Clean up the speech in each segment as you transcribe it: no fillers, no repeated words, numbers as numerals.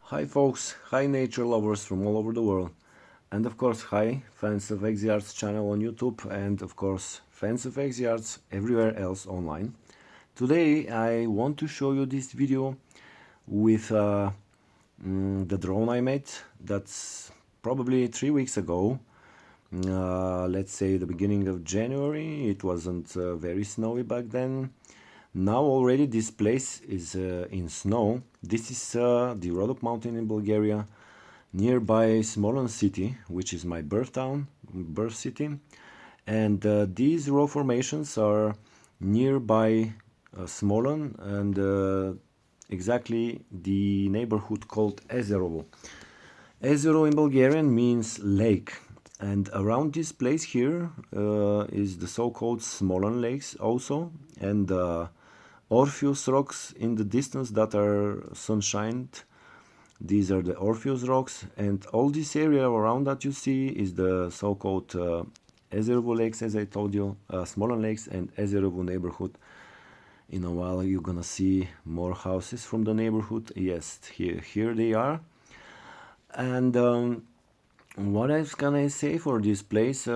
Hi folks, hi nature lovers from all over the world, and of course hi fans of Ezerovo's channel on YouTube, and of course fans of Ezerovo everywhere else online. Today I want to show you this video with the drone I made. That's probably 3 weeks ago. Let's say the beginning of January. It wasn't very snowy back then. Now already this place is in snow. This is the Rhodope mountain in Bulgaria, nearby Smolyan city, which is my birth city. And these rock formations are nearby Smolyan and exactly the neighborhood called Ezerovo. Ezerovo in Bulgarian means lake, and around this place here is the so-called Smolyan lakes also, and Orpheus rocks in the distance that are sunshined. These are the Orpheus rocks, and all this area around that you see is the so-called Ezerovo lakes, as I told you, Smolyan lakes and Ezerovo neighborhood. In a while you're gonna see more houses from the neighborhood. Yes, here they are. And what else can I say for this place?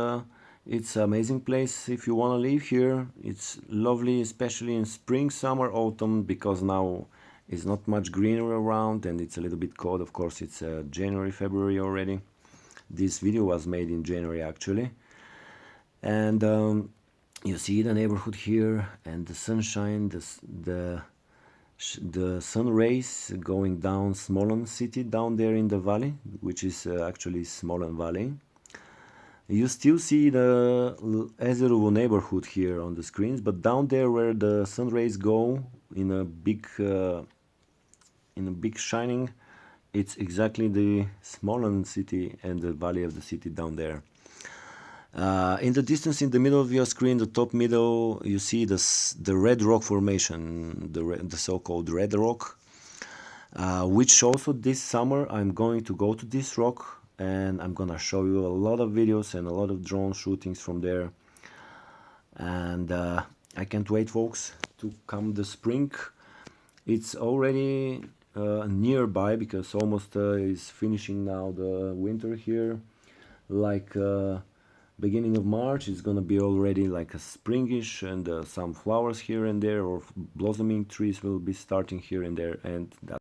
It's an amazing place if you want to live here. It's lovely, especially in spring, summer, autumn, because now it's not much greenery around and it's a little bit cold. Of course, it's January, February already. This video was made in January actually. And you see the neighborhood here and the sunshine, the sun rays going down Smolyan city down there in the valley, which is actually Smolyan Valley. You still see the Ezerovo neighborhood here on the screens, but down there where the sun rays go in a big shining, it's exactly the Smolyan city and the valley of the city down there. In the distance, in the middle of your screen, the top middle, you see the red rock formation, the so-called red rock, which also this summer I'm going to go to this rock and I'm gonna show you a lot of videos and a lot of drone shootings from there. And I can't wait, folks, to come the spring. It's already nearby because almost is finishing now the winter here. Like beginning of March, it's gonna be already like a springish, and some flowers here and there or blossoming trees will be starting here and there, and that